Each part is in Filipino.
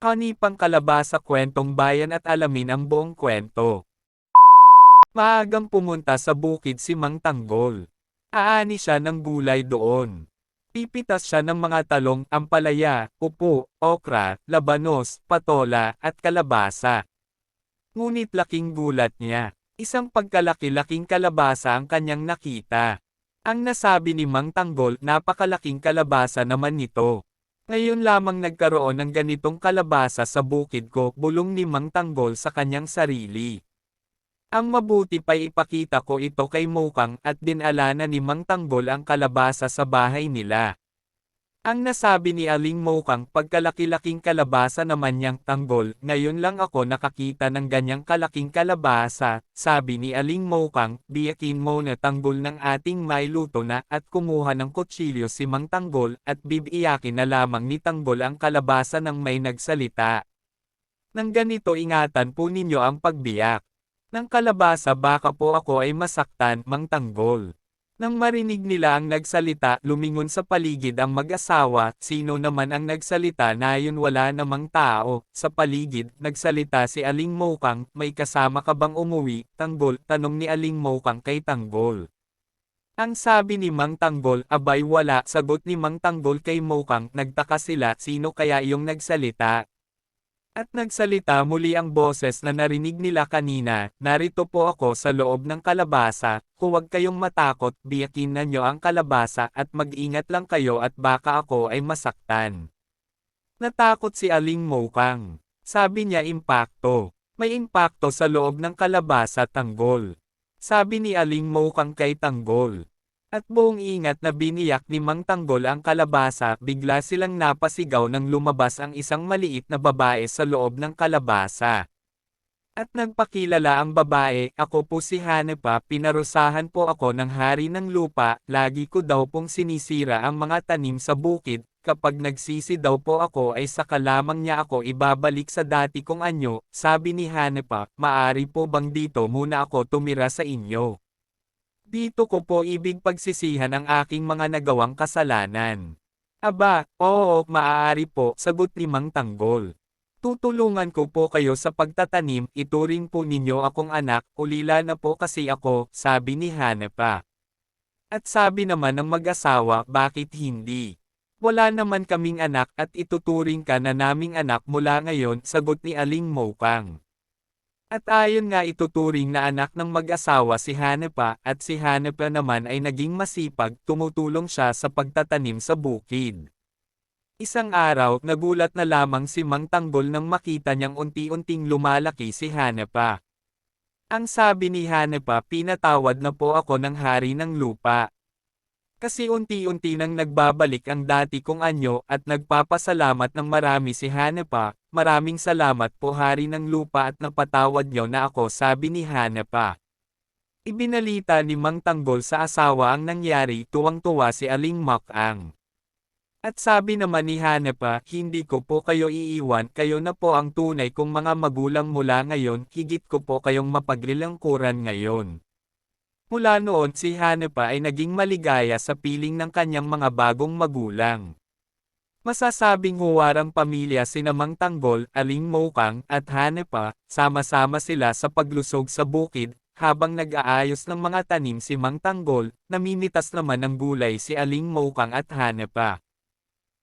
Kanipang Kalabasa Kwentong Bayan at alamin ang buong kwento. Maagang pumunta sa bukid si Mang Tanggol. Aani siya ng gulay doon. Pipitas siya ng mga talong, ampalaya, upo, okra, labanos, patola, at kalabasa. Ngunit laking gulat niya. Isang pagkalaki-laking kalabasa ang kanyang nakita. Ang nasabi ni Mang Tanggol, napakalaking kalabasa naman nito. Ngayon lamang nagkaroon ng ganitong kalabasa sa bukid ko, bulong ni Mang Tanggol sa kanyang sarili. Ang mabuti pa'y ipakita ko ito kay Mokang at dinala na ni Mang Tanggol ang kalabasa sa bahay nila. Ang nasabi ni Aling Mokang, pagkalaki-laking kalabasa naman niyang Tanggol, ngayon lang ako nakakita ng ganyang kalaking kalabasa, sabi ni Aling Mokang, biyakin mo na Tanggol ng ating may luto na, at kumuha ng kutsilyo si Mang Tanggol, at bibiyakin na lamang ni Tanggol ang kalabasa ng may nagsalita. Nang ganito ingatan po ninyo ang pagbiyak ng kalabasa, baka po ako ay masaktan, Mang Tanggol. Nang marinig nila ang nagsalita, lumingon sa paligid ang mag-asawa, sino naman ang nagsalita na yun, wala namang tao, sa paligid, nagsalita si Aling Mokang, may kasama ka bang umuwi, Tanggol, tanong ni Aling Mokang kay Tanggol. Ang sabi ni Mang Tanggol, abay wala, sagot ni Mang Tanggol kay Mokang, nagtaka sila, sino kaya yung nagsalita? At nagsalita muli ang boses na narinig nila kanina, narito po ako sa loob ng kalabasa, huwag kayong matakot, biyakin na nyo ang kalabasa at mag-ingat lang kayo at baka ako ay masaktan. Natakot si Aling Mokang. Sabi niya impakto. May impakto sa loob ng kalabasa, Tanggol. Sabi ni Aling Mokang kay Tanggol. At buong ingat na biniyak ni Mang Tanggol ang kalabasa, bigla silang napasigaw nang lumabas ang isang maliit na babae sa loob ng kalabasa. At nagpakilala ang babae, ako po si Hanepa, pinarusahan po ako ng hari ng lupa, lagi ko daw pong sinisira ang mga tanim sa bukid, kapag nagsisi daw po ako ay saka lamang niya ako ibabalik sa dati kong anyo, sabi ni Hanepa, maari po bang dito muna ako tumira sa inyo? Dito ko po ibig pagsisihan ang aking mga nagawang kasalanan. Aba, oo, maaari po, sagot ni Mang Tanggol. Tutulungan ko po kayo sa pagtatanim, ituring po ninyo akong anak, ulila na po kasi ako, sabi ni Hanepa. At sabi naman ng mag-asawa, bakit hindi? Wala naman kaming anak at ituturing ka na naming anak mula ngayon, sagot ni Aling Mokang. At ayon nga ituturing na anak ng mag-asawa si Hanepa, at si Hanepa naman ay naging masipag, tumutulong siya sa pagtatanim sa bukid. Isang araw, nagulat na lamang si Mang Tanggol nang makita niyang unti-unting lumalaki si Hanepa. Ang sabi ni Hanepa, pinatawad na po ako ng hari ng lupa. Kasi unti-unti nang nagbabalik ang dati kong anyo at nagpapasalamat ng marami si Hanepa, maraming salamat po hari ng lupa at napatawad niyo na ako, sabi ni Hanepa. Ibinalita ni Mang Tanggol sa asawa ang nangyari, tuwang-tuwa si Aling Mokang. At sabi naman ni Hanepa, hindi ko po kayo iiwan, kayo na po ang tunay kong mga magulang mula ngayon, higit ko po kayong mapaglilangkuran ngayon. Mula noon si Hanepa ay naging maligaya sa piling ng kanyang mga bagong magulang. Masasabing huwarang pamilya sina Mang Tanggol, Aling Mokang, at Hanepa, sama-sama sila sa paglusog sa bukid, habang nag-aayos ng mga tanim si Mang Tanggol, namimitas naman ng gulay si Aling Mokang at Hanepa.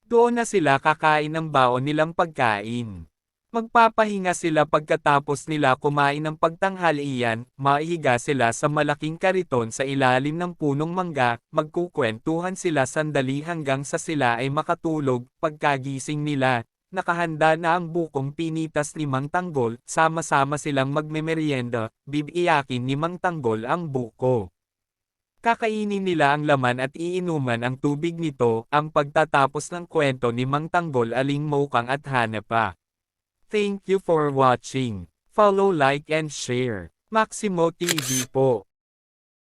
Doon na sila kakain ng baon nilang pagkain. Magpapahinga sila pagkatapos nila kumain ng pagtanghalian, maihiga sila sa malaking kariton sa ilalim ng punong mangga, magkukwentuhan sila sandali hanggang sa sila ay makatulog, pagkagising nila, nakahanda na ang bukong pinitas ni Mang Tanggol, sama-sama silang magmemeryenda, bibiyakin ni Mang Tanggol ang buko. Kakainin nila ang laman at iinuman ang tubig nito, ang pagtatapos ng kwento ni Mang Tanggol, Aling Mokang at Hanepa. Thank you for watching. Follow, like and share. Maximo TV po.